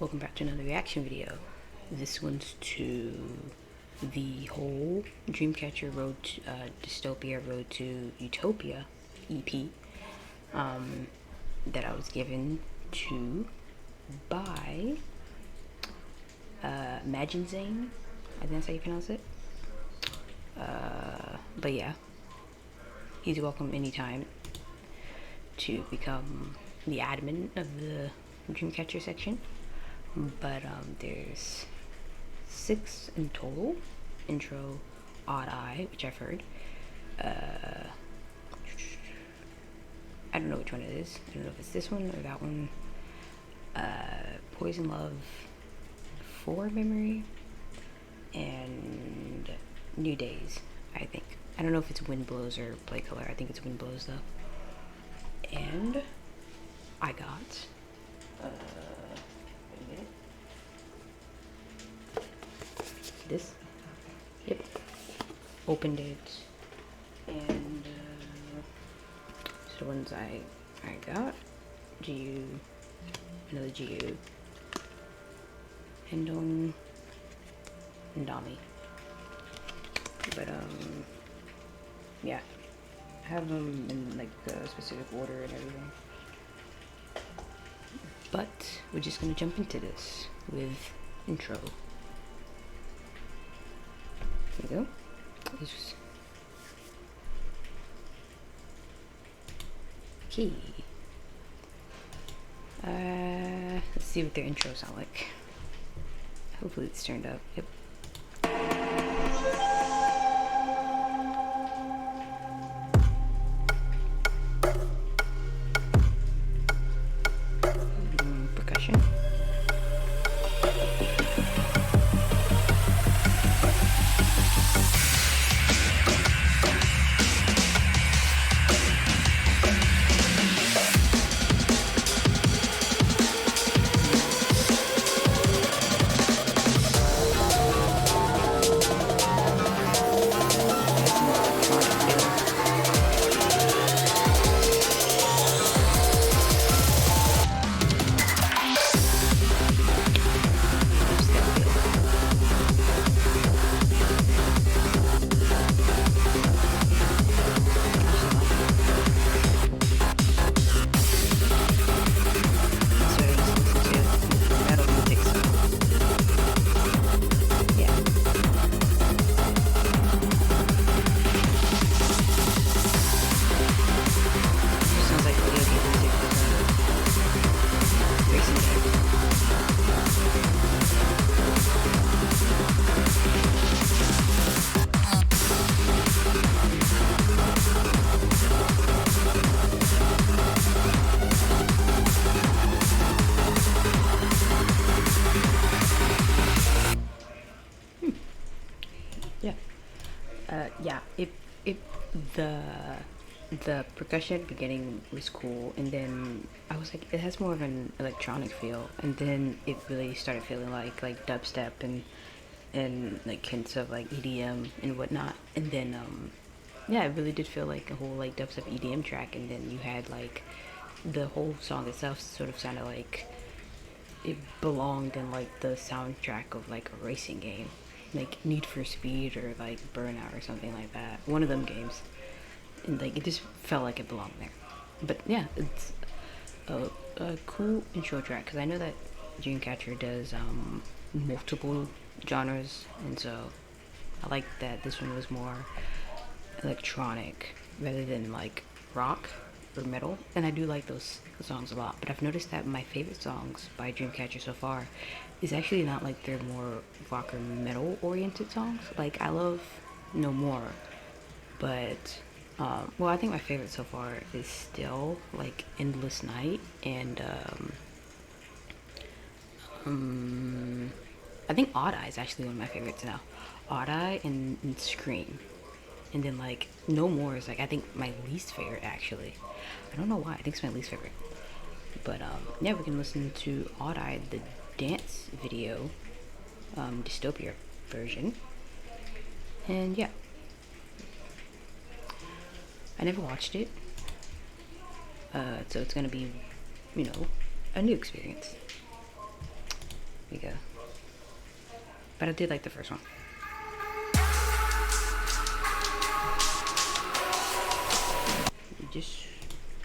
Welcome back to another reaction video. This one's to the whole Dreamcatcher Dystopia Road to Utopia EP that I was given to by Imagine Zane. I think that's how you pronounce it. But yeah, he's welcome anytime to become the admin of the Dreamcatcher section. But there's 6 in total. Intro, Odd Eye, which I've heard. I don't know which one it is. I don't know if it's this one or that one. Poison Love, For Memory, and New Days, I think. I don't know if it's Wind Blows or Play Color. I think it's Wind Blows though. And I got this. Yep. Opened it, and so the ones I got. GU, another GU, Hendong, and Dami. But yeah, I have them in like a specific order and everything. But we're just gonna jump into this with intro. There we go. Key. Let's see what their intros sound like. Hopefully it's turned up. Yep. Percussion. Yeah, the percussion at the beginning was cool, and then I was like, it has more of an electronic feel, and then it really started feeling like dubstep and like hints of like EDM and whatnot, and then yeah, it really did feel like a whole like dubstep EDM track, and then you had like the whole song itself sort of sounded like it belonged in like the soundtrack of like a racing game, like Need for Speed or like Burnout or something like that, one of them games, and like it just felt like it belonged there. But yeah, it's a cool intro track, because I know that Dreamcatcher does multiple genres, and so I like that this one was more electronic rather than like rock or metal, and I do like those songs a lot. But I've noticed that my favorite songs by Dreamcatcher so far is actually not like their more rock or metal oriented songs. Like I love No More, but well, I think my favorite so far is still like Endless Night, and I think Odd Eye is actually one of my favorites now. Odd Eye and Scream. And then like No More is like I think my least favorite actually. I don't know why, I think it's my least favorite. But yeah, we can listen to Odd Eye, the dance video, Dystopia version. And yeah, I never watched it, so it's gonna be, you know, a new experience. But I did like the first one.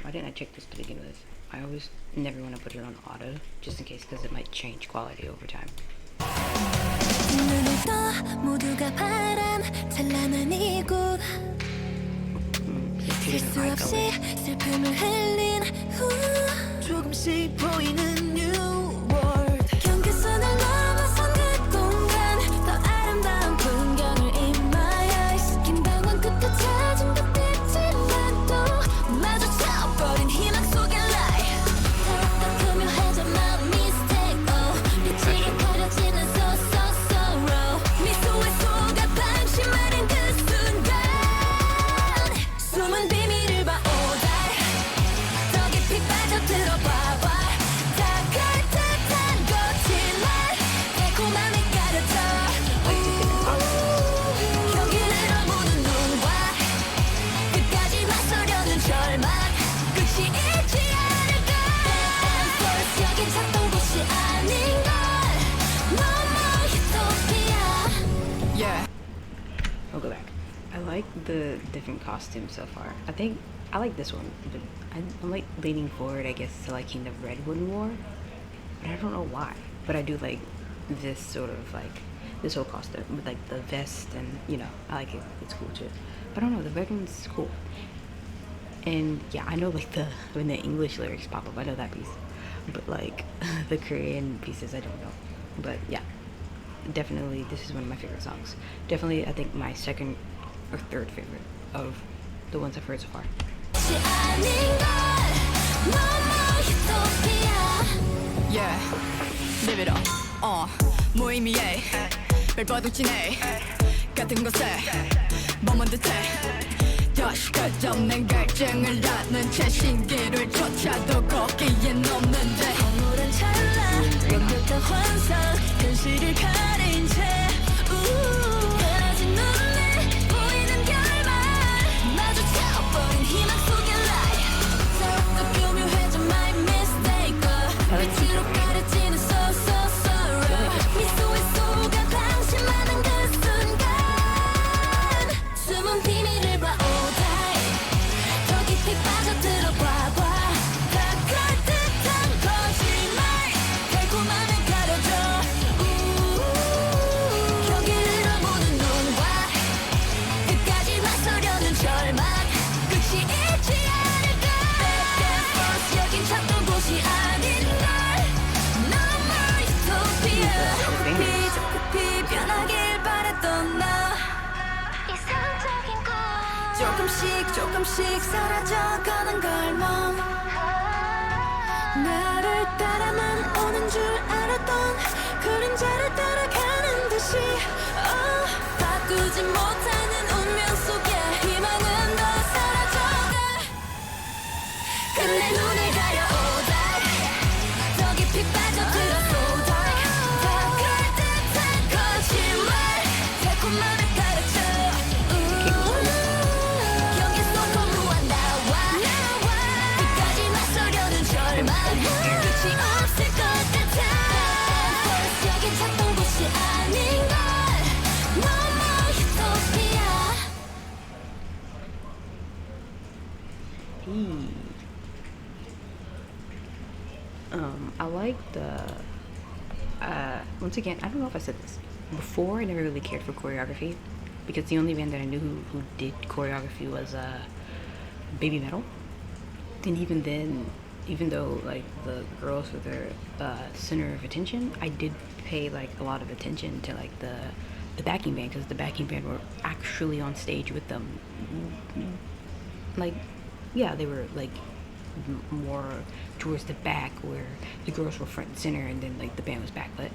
Why didn't I check this to begin with? I always never want to put it on auto, just in case, because it might change quality over time. I'll go back. I like the different costumes so far. I think I like this one, but I'm like leaning forward, I guess, to liking the red one more. But I don't know why. But I do like this sort of like this whole costume with like the vest, and you know, I like it. It's cool too. But I don't know, the red one's cool. And yeah, I know like when the English lyrics pop up, I know that piece. But like the Korean pieces, I don't know. But yeah. Definitely, this is one of my favorite songs. Definitely, I think my second or third favorite of the ones I've heard so far. Yeah, live it up. 무의미해, 발버둥치네. 같은 곳에 머문 듯해. 다시 끝없는 갈증을 낳는 채 신기를 쫓아도 거기엔 없는데. 아무런 찰나, 완벽한 환상, 현실을 가린 채. 변하진 눈에 보이는 결말, 마주쳐버린 희망 속의 lie. 더욱더 교묘해져 my mistake. 빛으로 가려지는 so sorrow. 미소에 속아 방심하는 그 순간, 숨은 비밀을 봐. 빠져들어 봐봐. 다 그럴듯한 거짓말, 달콤함을 가려줘. 경계를 넘보는 눈과 끝까지 맞서려는 절망, 끝이 있지 않을까. Back and forth, 여긴 찾던 곳이 아닌걸. No more utopia. 깊이 변하길 바랬던 나, 이상적인 걸 조금씩 사라져가는 걸 몸. 나를 따라만 오는 줄 알았던 그림자를 따라가는 듯이 바꾸지 못하는 운명 속에 희망은 더 사라져가. 끝내 눈을 가려 oh die. 더 깊이 빠져들어 so dark. 다 그럴듯한 거짓말, 달콤함을 가르쳐. I like the once again, I don't know if I said this before, I never really cared for choreography because the only band that I knew who did choreography was Baby Metal. And even then, even though like the girls were their center of attention, I did pay like a lot of attention to like the backing band, because the backing band were actually on stage with them. Like, yeah, they were like more towards the back where the girls were front and center, and then like the band was back, but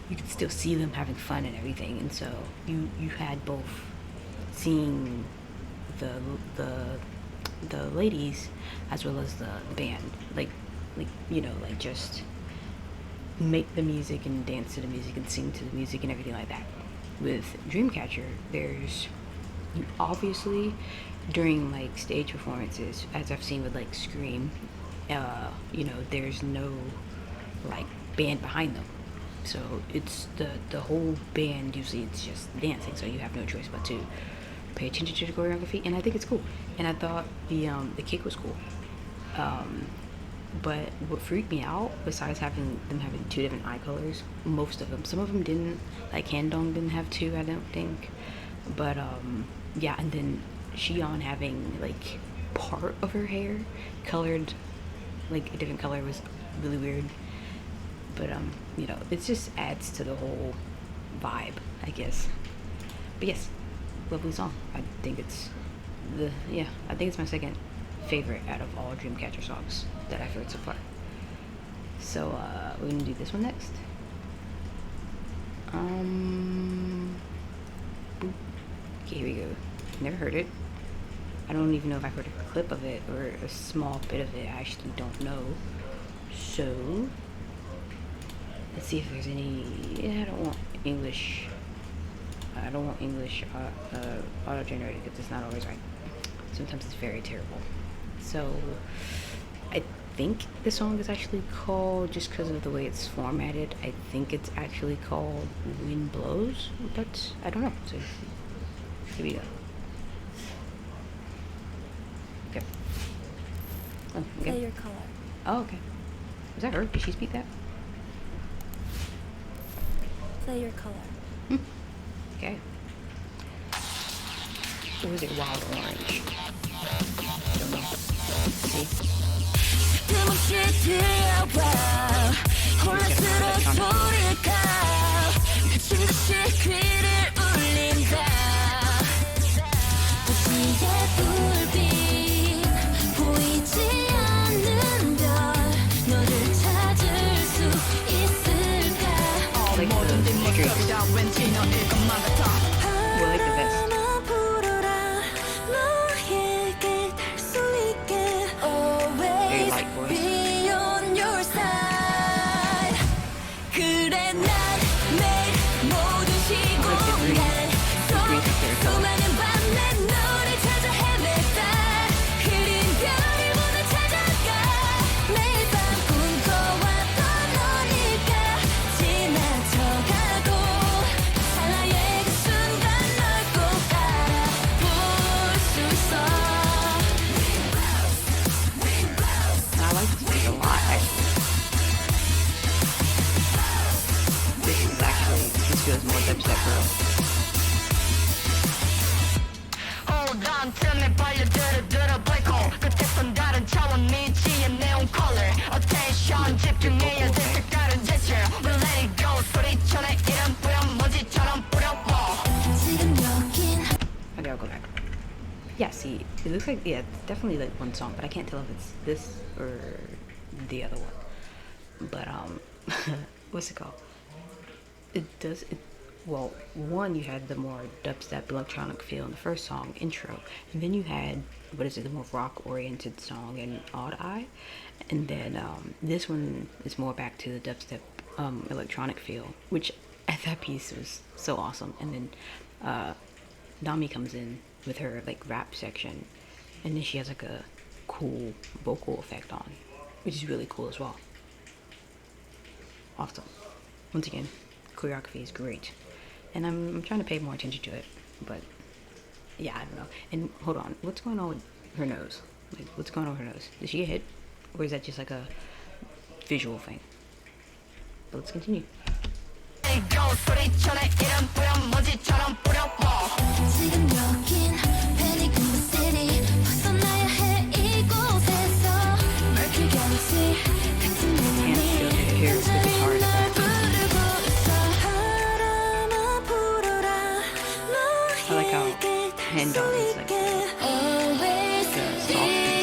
you could still see them having fun and everything. And so you had both seeing the ladies as well as the band, like you know, like just make the music and dance to the music and sing to the music and everything like that. With Dreamcatcher, there's obviously during like stage performances, as I've seen with like Scream, you know, there's no like band behind them, So it's the whole band, usually it's just dancing, so you have no choice but to pay attention to the choreography, and I think it's cool. And I thought the kick was cool. But what freaked me out, besides having them having two different eye colors, most of them, some of them didn't, like Handong didn't have two, I don't think. But yeah, and then Xion having like part of her hair colored like a different color was really weird. But you know, it just adds to the whole vibe, I guess. But yes, lovely song. I think it's I think it's my second favorite out of all Dreamcatcher songs that I've heard so far. So we're gonna do this one next. Boop. Okay, here we go. Never heard it. I don't even know if I've heard a clip of it or a small bit of it. I actually don't know. So let's see if there's any. Yeah, I don't want English. I don't want English auto-generated because it's not always right. Sometimes it's very terrible. So I think the song is actually called, just because of the way it's formatted, I think it's actually called Wind Blows, but I don't know. So here we go. Okay. Oh, okay. Play your color. Oh, okay. Was that her? Did she speak that? Play your color. Okay. Or was it Wild Orange? I don't know. Let's see. Like the streets. Well, like the vest. Very light voice. I like this music a lot, actually. This feels more dubstep girl. Okay, I'll go back. Yeah, see, it looks like, yeah, it's definitely like one song, but I can't tell if it's this or the other one. But what's it called? Well, one, you had the more dubstep electronic feel in the first song, intro, and then you had, the more rock-oriented song in Odd Eye, and then this one is more back to the dubstep electronic feel, which at that piece was so awesome. And then Nami comes in with her like rap section, and then she has like a cool vocal effect on, which is really cool as well. Awesome. Once again, choreography is great, and I'm trying to pay more attention to it, but yeah, I don't know. And hold on, what's going on with her nose? Like, what's going on with her nose? Did she get hit, or is that just like a visual thing? But let's continue. I like how hand on is like the soft piece.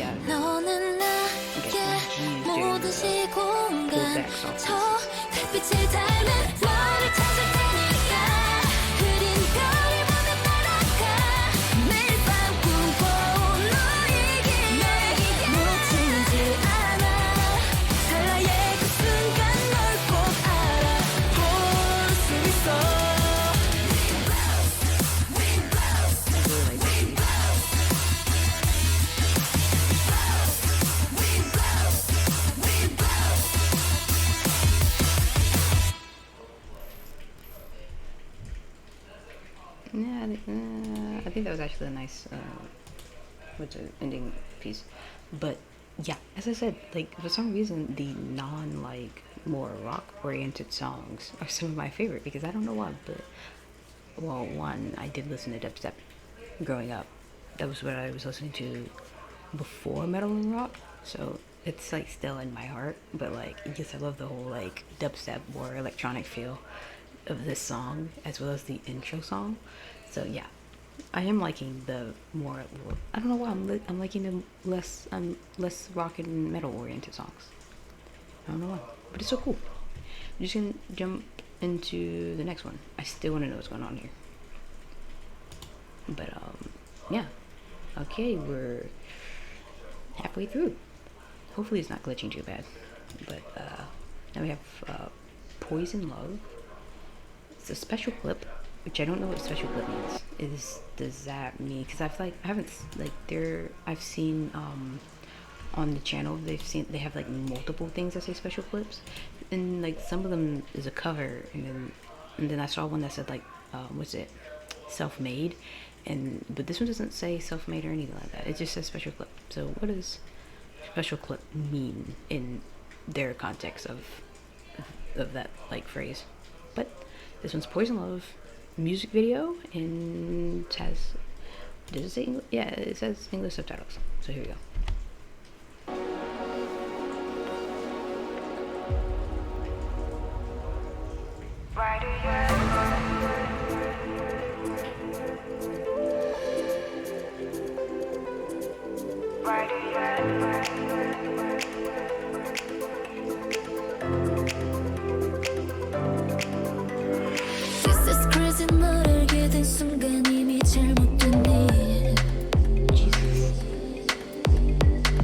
yeah, 너는 나에게 G's doing 모든 시공간 pullback songs. 저 달빛을 닮은 너를 찾을 테니까 흐린 별이 보면 날아가 매일 밤 꿈꿔온 너에게 놓치지 않아 찰나의 그 순간 널 꼭 알아볼 수 있어 I really like G's. Yeah, I think that was actually a nice what's it, ending piece. But yeah, as I said, like for some reason the non like more rock oriented songs are some of my favorite because I don't know why, but well, one, I did listen to dubstep growing up. That was what I was listening to before metal and rock, so it's like still in my heart. But like, yes, I love the whole like dubstep or electronic feel of this song as well as the intro song. So yeah, I am liking the more. I don't know why I'm liking the less rock and metal oriented songs. I don't know why, but it's so cool. I'm just gonna jump into the next one. I still want to know what's going on here. But yeah. Okay, we're halfway through. Hopefully it's not glitching too bad. But now we have Poison Love. It's a special clip, which I don't know what special clip means. Does that mean? Because I've seen on the channel they have like multiple things that say special clips, and like some of them is a cover, and then I saw one that said like what's it, self-made, but this one doesn't say self-made or anything like that. It just says special clip. So what does special clip mean in their context of that like phrase? But this one's Poison Love music video, and it has, does it say English? Yeah, it says English subtitles. So here we go. This is crazy 널 알게 된 순간 이미 잘못된 일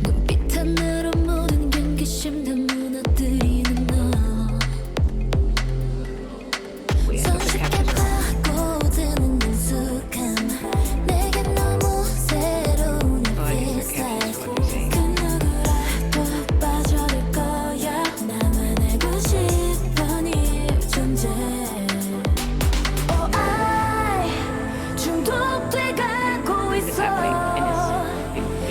눈빛 하나로 모든 경계심 다 무너뜨리는 너 Wait, I thought the 손쉽게 captions are 파고드는 능숙함 내게 너무 새로운 Oh, I didn't hear 햇빛 captions for what you're saying. 그 누구라도 빠져들 거야 나만 알고 싶어 네 존재 Oh I 중독돼 가고 Is 있어 that like in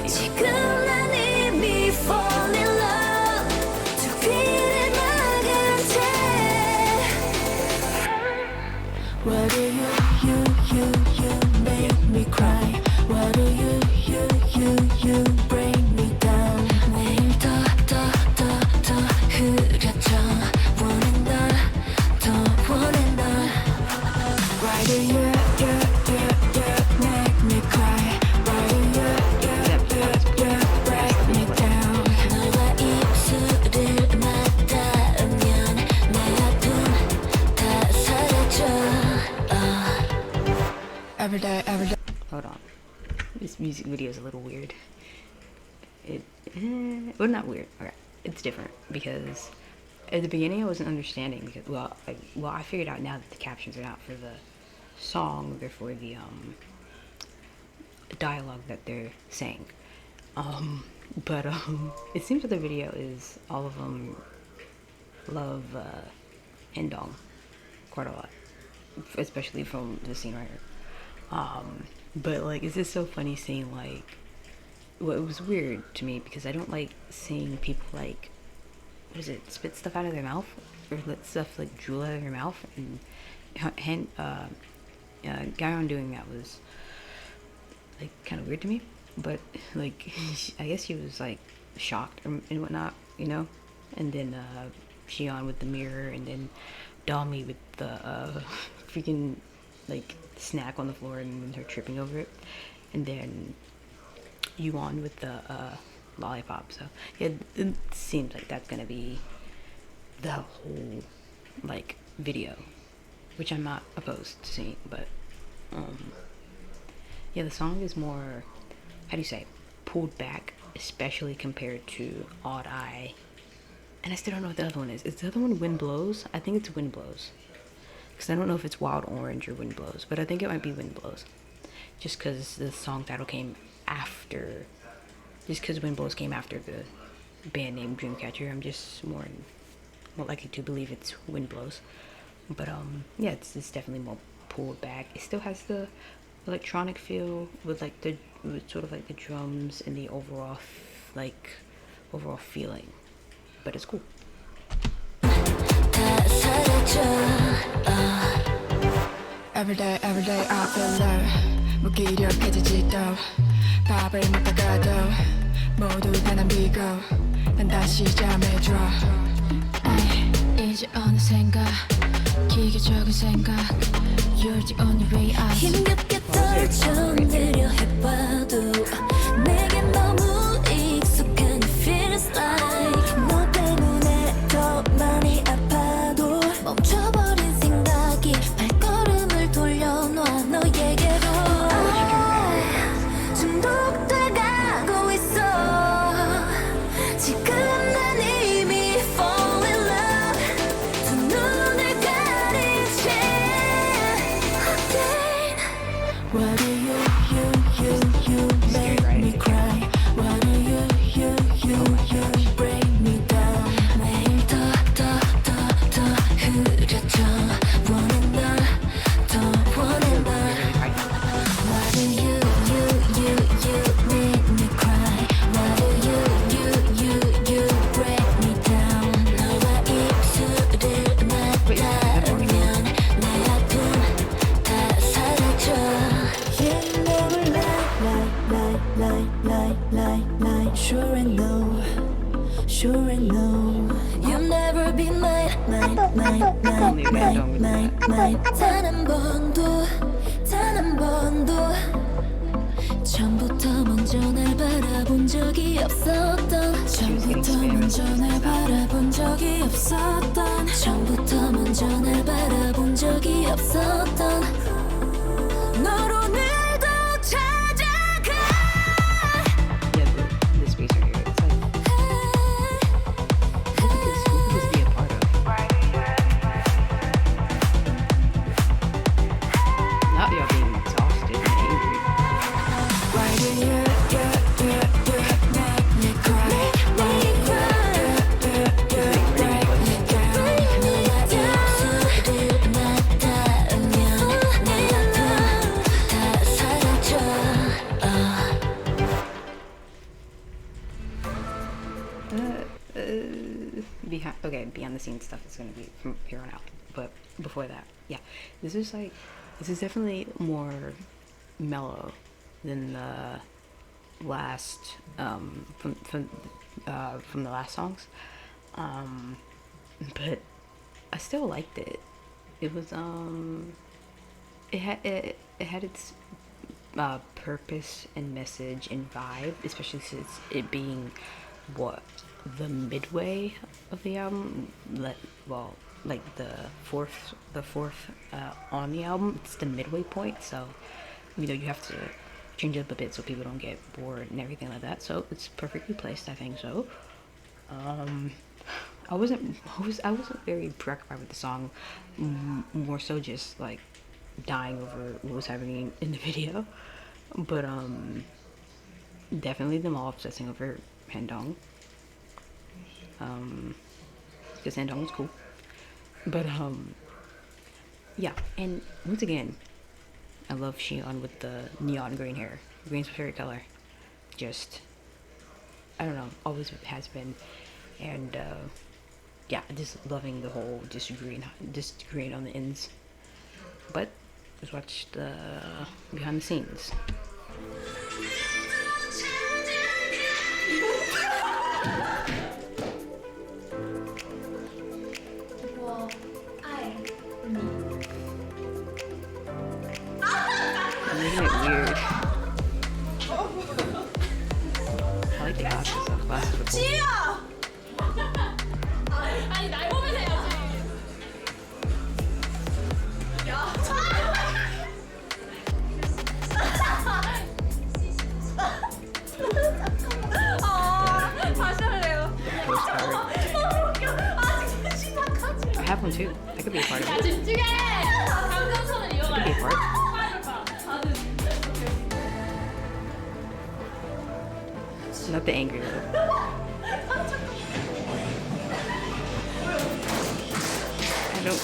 his 지금 video? 난 이미 fall in love 두 귀를 막은 채 Why do you make me cry Why do you break me down 매일 더 흐려져 원해 널더 원해 널 Why do you make me cry Why do you break me down 너와 입술을 맞닿으면 내 아픔 다 사라져 Every day Hold on. This music video is a little weird. Well, not weird. Okay, it's different because at the beginning I wasn't understanding because I figured out now that the captions are not for the song; they're for the dialogue that they're saying. But it seems that the video is all of them love Hendong quite a lot, especially from the scene right here. But like, it's just so funny seeing like, well, it was weird to me because I don't like seeing people like, what is it, spit stuff out of their mouth or let stuff like drool out of their mouth, and Gaion doing that was like kind of weird to me. But like, I guess he was like shocked and whatnot, you know. And then Shion with the mirror, and then Dami with the freaking like snack on the floor and her tripping over it, and then Yuan with the lollipop. So yeah, it seems like that's gonna be the whole like video, which I'm not opposed to seeing. But yeah, the song is more, how do you say, pulled back, especially compared to Odd Eye. And I still don't know what the other one is. Is the other one Wind Blows? I think it's Wind Blows. Because I don't know if it's Wild Orange or Wind Blows, but I think it might be Wind Blows. Just because the song title came after, just because Wind Blows came after the band name Dreamcatcher, I'm just more likely to believe it's Wind Blows. But yeah, it's definitely more pulled back. It still has the electronic feel with like with sort of like the drums and the overall feeling, but it's cool. Everyday I feel love 무기력해지지도 밥을 먹다가도 모두 다 남기고 난 다시 잠에 들어 이제 어느샌가 기계적인 생각 You're the only way I 힘겹게 떨쳐내려 해봐도 내게 너무 익숙한 feels like 너 때문에 더 많이 아파도 멈춰버린 생각이 발걸음을 돌려놔 너에게로 중독돼 가고 있어 지금 난 이미 fall in love 두 눈을 가린 채 again Why do you make me cry Why do you break me down 매일 더 흐려져 원해 널 더 원해 널 Why do you make me cry Why do you break me down 너와 입술을 맞닿으면 내 아픔 다 사라져 You never lie Sure and no Sure and no You'll never be mine 단 한 번도 처음부터 먼저 날 바라본 적이 없었던 처음부터 먼저 날 바라본 적이 없었던 처음부터 먼저 날 바라본 적이 없었던 너로 오늘도 찾아가 Yeah, this piece right here, it's like, who could this be a part of? Not y'all being exhausted and angry. Why do you make me cry? Why do you break me down? 너와 입술을 맞닿으면 내 아픔 다 사라져 Behind the scenes stuff is gonna be from here on out. But before that, yeah, this is definitely more mellow than the last from the last songs. But I still liked it. It was it had its purpose and message and vibe, especially since it being the midway of the album, like the fourth on the album. It's the midway point, so you have to change it up a bit so people don't get bored and everything like that. So it's perfectly placed, I think so. I wasn't very preoccupied with the song, more so just like dying over what was happening in the video. But definitely them all obsessing over Handong. Because Handong was cool. But yeah, and once again, I love Xion with the neon green hair. Green's my favorite color. Just, I don't know, always has been. And yeah, just loving the whole just green on the ends. But let's watch the behind the scenes. I'm making it weird. like the glasses. The glasses are cool. 아니 날 보면서 해야지. 야. 다시 할래요. 너무 웃겨. 아직 심각하지. I have one too. That could be a part of 야 it. 집중해. 감정선을 That could 이어가야 be a 돼. part. Not the angry though. I don't.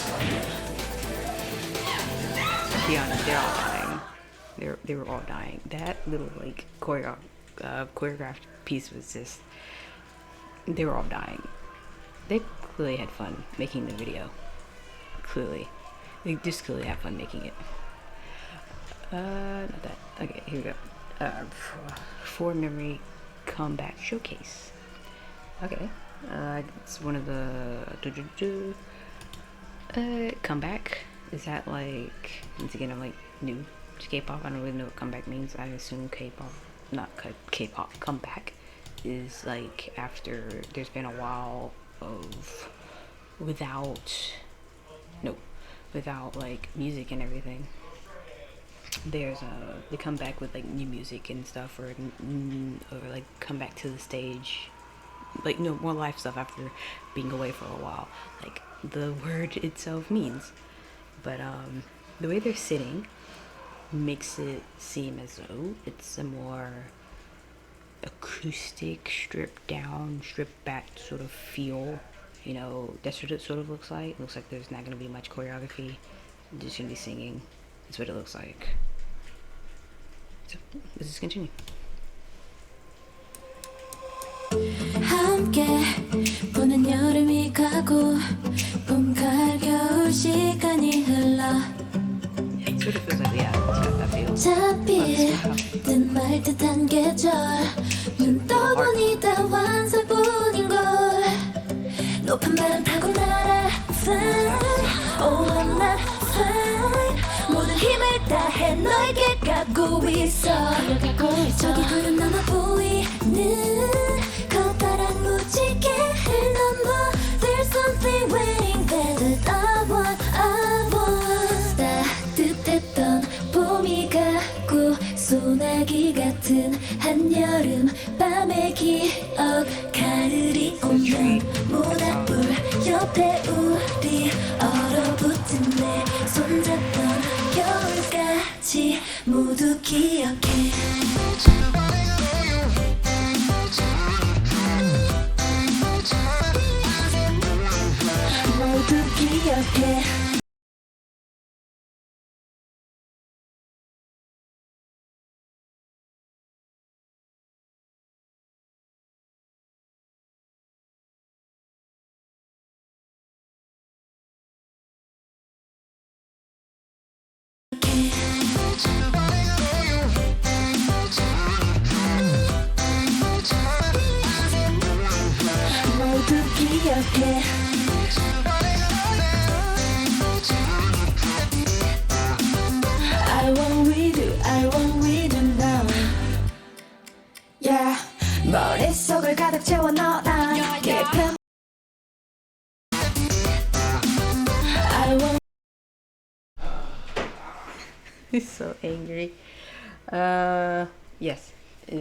To be honest, they're all dying. They were all dying. That little like choreographed piece was just. They were all dying. They clearly had fun making the video. Clearly, they just clearly had fun making it. Not that. Okay, here we go. For memory comeback showcase. Okay, it's one of the comeback. Is that like, once again, I'm like new to K-pop. I don't really know what comeback means. I assume K-pop, not K-pop. Comeback is like after there's been a while of without like music and everything. There's they come back with like new music and stuff, or like come back to the stage, like more live stuff after being away for a while, like the word itself means. But the way they're sitting makes it seem as though it's a more acoustic, stripped down, stripped back sort of feel. You know, that's what it sort of looks like. It looks like there's not going to be much choreography. I'm just going to be singing. That's what it looks like. So, let's just continue. 함께 보는 여름이 가고 봄, 가을, 겨울 시간이 흘러 It sort of feels like, yeah, it's got that feel. 잡힐 듯 말 듯한 계절 눈 떠보니 다 완성뿐인걸 높은 바람 타고 날아 fly Oh I'm not fine 모든 힘을 다해 너에게 가고 있어 저기 구름 넘어 보이는 커다란 무지개를 넘어 There's something waiting there that I want 따뜻했던 봄이 가고 소나기 같은 한여름 밤의 기억 가을이 오면 모닥불 옆에 우리 얼어붙은 내 손잡던 겨울까지 모두 기억해 모두 기억해 모두 기억해 I want with you now Yeah 머릿속을 가득 채워 넣어놔 깊은 I want He's so angry. Yes, it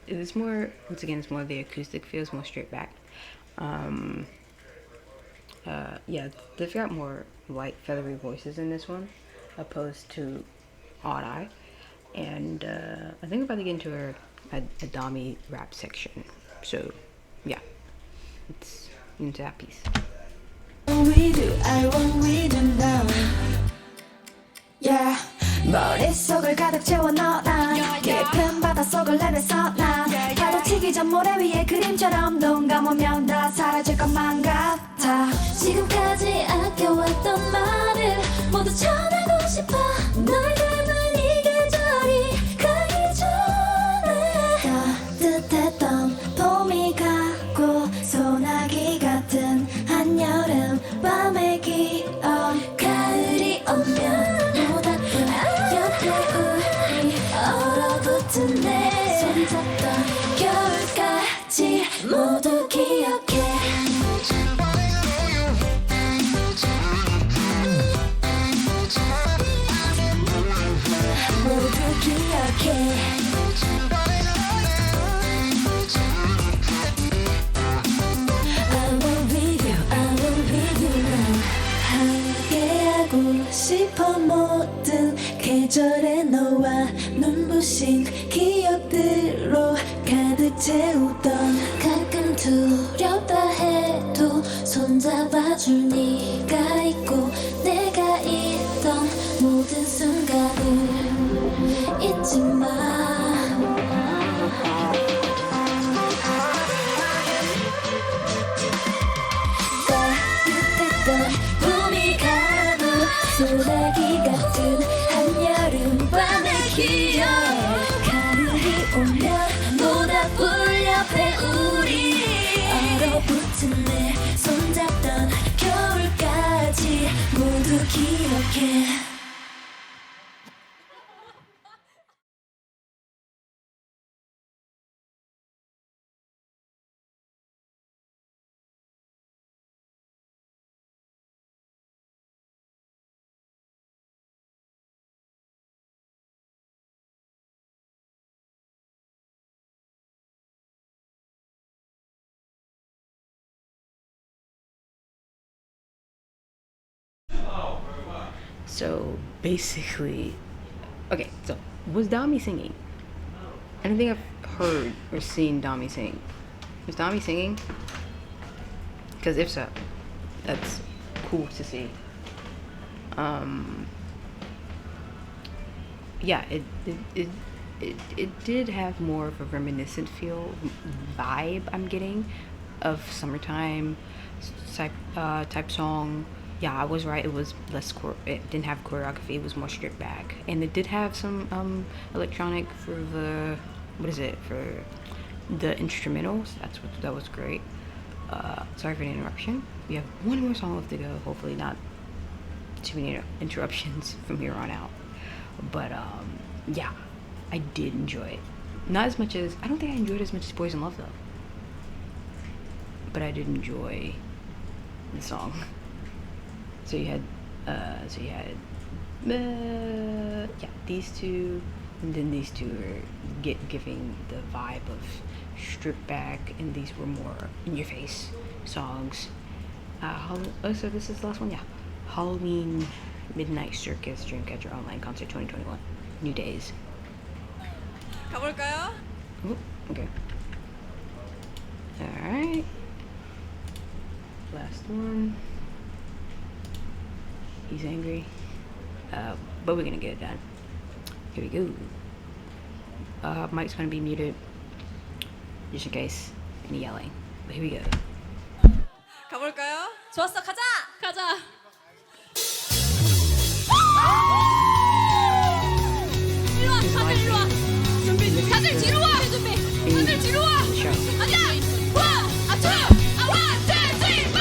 is more, once again, it's more the acoustic feels more stripped back. Yeah, they've got more light feathery voices in this one opposed to Odd Eye, and I think we're about to get into a Dami rap section, so yeah, it's into that piece. I want with you now Yeah 머릿속을 가득 채워 넣어놔 깊은 바닷속을 내뱉어 나 파도치기 전 모래 위에 그림처럼 눈 감으면 다 사라질 것만 같아 지금까지 아껴왔던 말을 모두 전하고 싶어 널 닮은 이 계절이 가기 전에 따뜻했던 봄이 가고 소나기 같은 한여름 밤의 기억 가을이 오면 모닥불 옆에 우리 얼어붙은 내 손잡던 모두 기억해 모두 기억해 I will with you, I will with you now 함께하고 싶어 모든 계절의 너와 눈부신 기억들로 가득 채우던 가끔 두렵다 해도 손잡아줄 네가 있고 내가 있던 모든 순간을 잊지 마 따뜻했던 봄이 가고 소나기 같은 한여름 밤의 기억 가을이 오면 쏟아불려 배우리 얼어붙은 내 손잡던 겨울까지 모두 기억해 So basically, okay, so was Dami singing? I don't think I've heard or seen Dami sing. Was Dami singing? Because if so, that's cool to see. Yeah, it did have more of a reminiscent feel vibe I'm getting of summertime type song. Yeah, I was right. It was less it didn't have choreography. It was more stripped back, and it did have some electronic for the for the instrumentals. That was great. Sorry for the interruption. We have one more song left to go. Hopefully not too many interruptions from here on out. But yeah, I did enjoy it. Not as much as I don't think I enjoyed it as much as Boys in Love though. But I did enjoy the song. So you had yeah, these two, and then these two are giving the vibe of stripped back, and these were more in your face songs. So this is the last one, yeah. Halloween Midnight Circus Dreamcatcher Online Concert 2021. New Days. 가볼까요? Ooh, okay. Alright. Last one. He's angry. But we're gonna get it done. Here we go. Mike's gonna be muted just in case any yelling. But here we go. 가볼까요? 좋았어, 가자! 가자! 일로와, 다들 일로와! 준비, 다들 뒤로 와! 준비, 다들 뒤로 와! 가자! 원, 투, 원, 투, 쓰리, 포!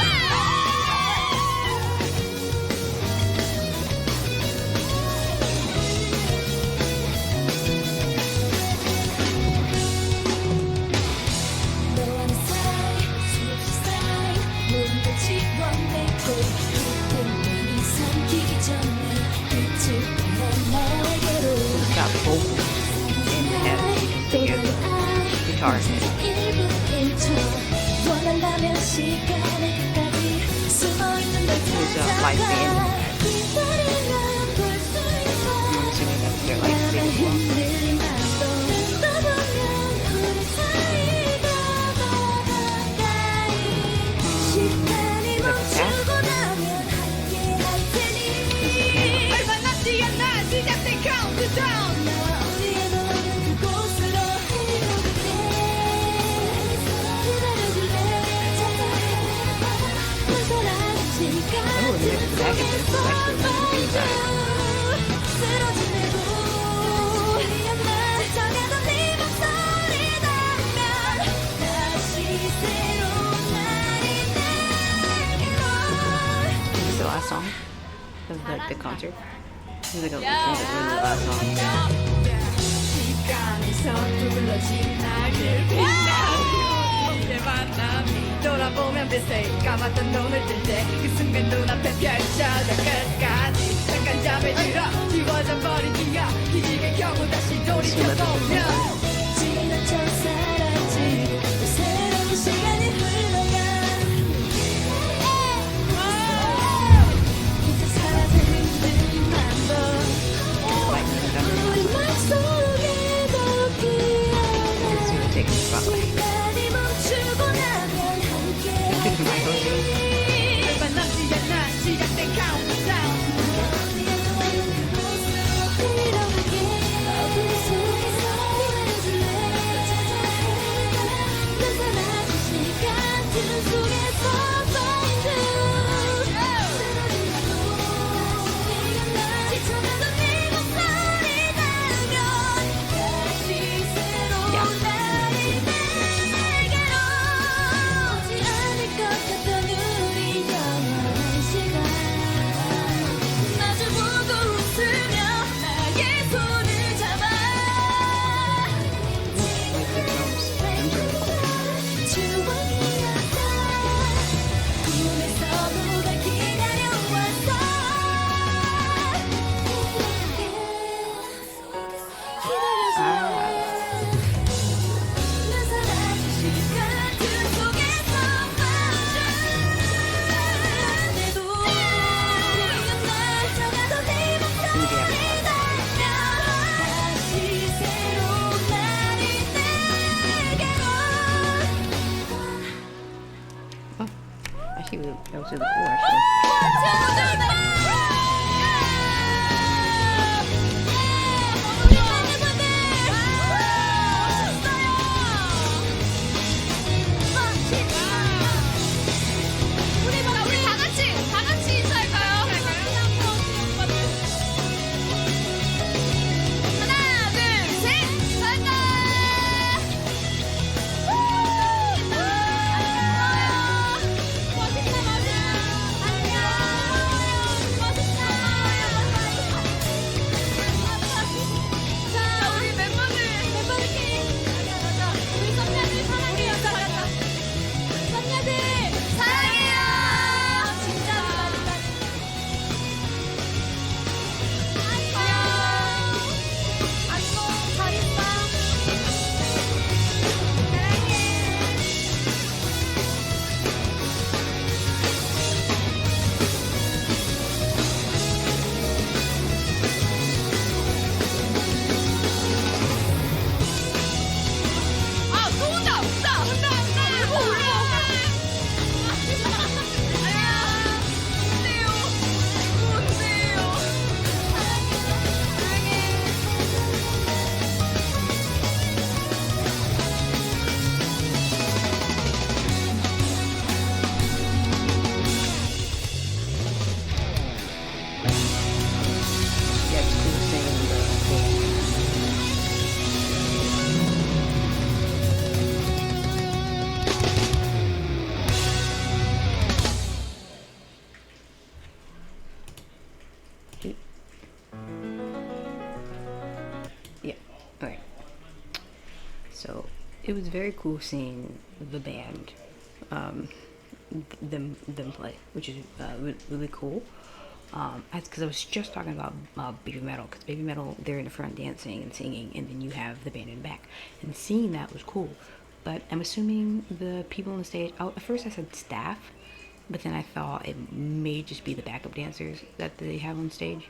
Got vocals and has together guitar in it. There's a live band. I'm assuming that's their live band as well. Is that the cast? Oh, and there's the back of this. It's actually really inside. Is this the last song of the concert? This is like a last song. 밤새 감았던 눈을 뜰 때 그 순간 눈앞에 펼쳐져 끝까지 잠깐 잠에 들어 지워져 버린 기억 기적의 경우 다시 돌이켜보면 지난 척 살았지 또 새로운 시간이 흘러가 이제 사라지는 듯만 우리 맘속에도 피어나 시간이 멈추고 나면 함께 얼마 남지 않아 시작된 카운트다운 That was really cool, actually. 우리 다 같이 인사할까요? 하나, 둘, 셋, 잘한다. 멋있다, 멋있다. 안녕. 멋있다. 자, 우리 멤버들끼리. 우리 썸녀들 사랑해요. 잘한다. 썸녀들 사랑해요. 진짜 안녕. 안녕. 잘 있어. 사랑해. 아, 또 온다. 온다. 울고 울고. 아야. 운대요. 운대요. 사랑해. Yeah, it's cool seeing the yeah, alright. So it was very cool seeing the band, them play, which is really cool. Because I was just talking about Baby Metal, because Baby Metal, they're in the front dancing and singing, and then you have the band in the back, and seeing that was cool. But I'm assuming the people on the stage, at first I said staff, but then I thought it may just be the backup dancers that they have on stage,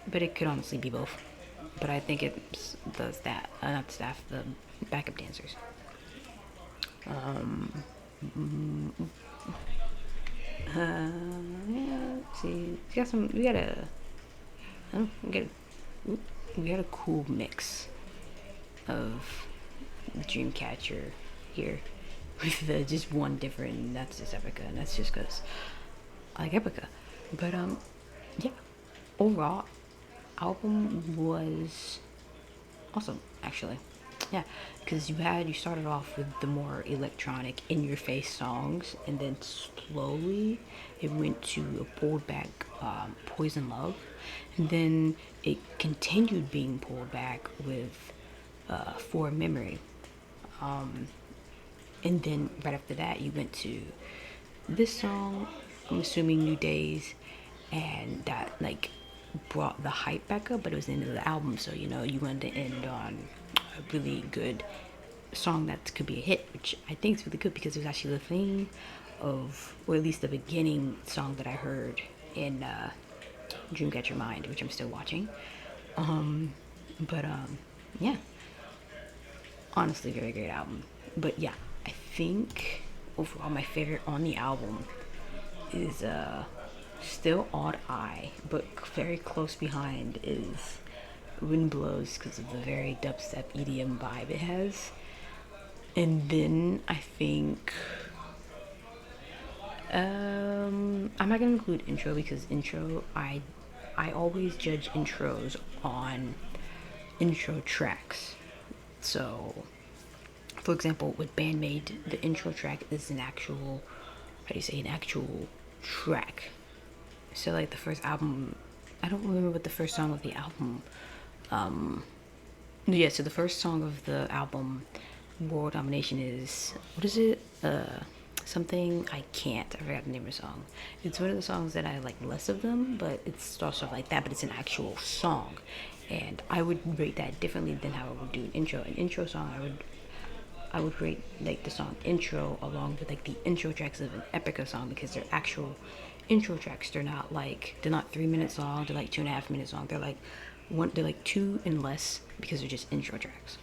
but it could honestly be both. But I think it's the staff, not the staff, the backup dancers. Yeah, let's see. We got a cool mix of Dreamcatcher here with just one different, and that's just Epica, and that's just because I like Epica. But yeah, overall, album was awesome, actually. Yeah, because you started off with the more electronic, in-your-face songs, and then slowly it went to a pulled back Poison Love, and then it continued being pulled back with For Memory. And then right after that, you went to this song, I'm assuming New Days, and that like brought the hype back up, but it was the end of the album, so you know you wanted to end on a really good song that could be a hit, which I think is really good because it was actually the theme of, or at least the beginning song that I heard in Dreamcatcher Mind, which I'm still watching. But yeah, honestly, very great album. But yeah, I think overall my favorite on the album is still Odd Eye, but very close behind is Wind Blows because of the very dubstep EDM vibe it has. And then I think I'm not gonna include intro because intro I always judge intros on intro tracks. So for example, with Bandmade, the intro track is an actual, how do you say, an actual track. So like the first album, I don't remember what the first song of the album, yeah, so the first song of the album, World Domination, is, what is it, something, I forgot the name of the song. It's one of the songs that I like less of them, but it starts off like that, but it's an actual song. And I would rate that differently than how I would do an intro. An intro song, I would rate like the song intro along with like the intro tracks of an Epica song because they're actual intro tracks. They're not 3 minutes long, they're like 2.5 minutes long. They're like 2 and less because they're just intro tracks.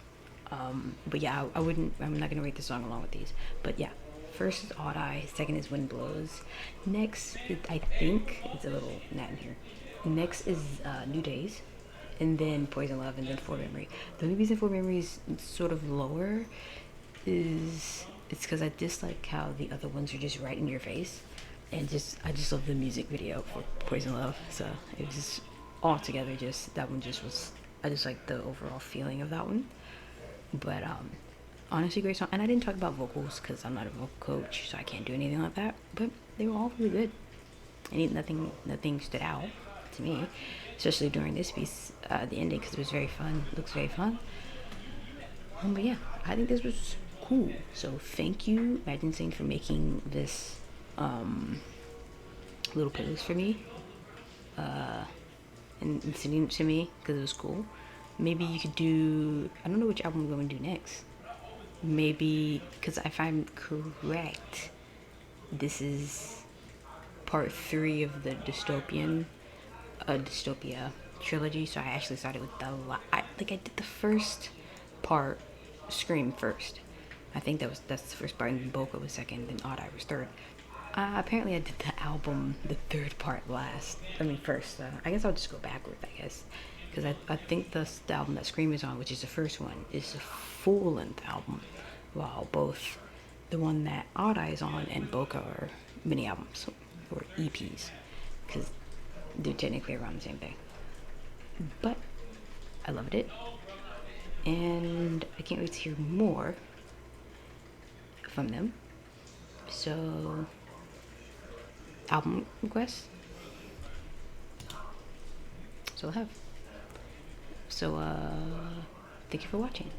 But yeah, I'm not gonna rate the song along with these. But yeah, first is Odd Eye, second is Wind Blows. Next, I think it's a little gnat in here. Next is New Days, and then Poison Love, and then For Memory. The only reason For Memory is sort of lower is it's because I dislike how the other ones are just right in your face, and I just love the music video for Poison Love. So it was just all together, just that one just was, I just like the overall feeling of that one. But honestly, great song. And I didn't talk about vocals because I'm not a vocal coach, so I can't do anything like that. But they were all really good. And nothing stood out to me, especially during this piece, the ending, because it was very fun. It looks very fun. But yeah, I think this was cool. So thank you, Imagine Sing, for making this little playlist for me, and sending it to me because it was cool. Maybe you could do, I don't know which album we're going to do next. Maybe, because if I'm correct, this is part 3 of the Dystopia trilogy. So I actually started with I did the first part, Scream, first. I think that's the first part, and then Boca was second, then Odd Eye was third. Apparently I did the album, the third part first. I guess I'll just go backwards, I guess. Because I think the album that Scream is on, which is the first one, is a full-length album, while both the one that Odd Eye is on and Boca are mini albums, or EPs, because they're technically around the same thing. But I loved it, and I can't wait to hear more from them. So, album requests. So I'll have. So, thank you for watching.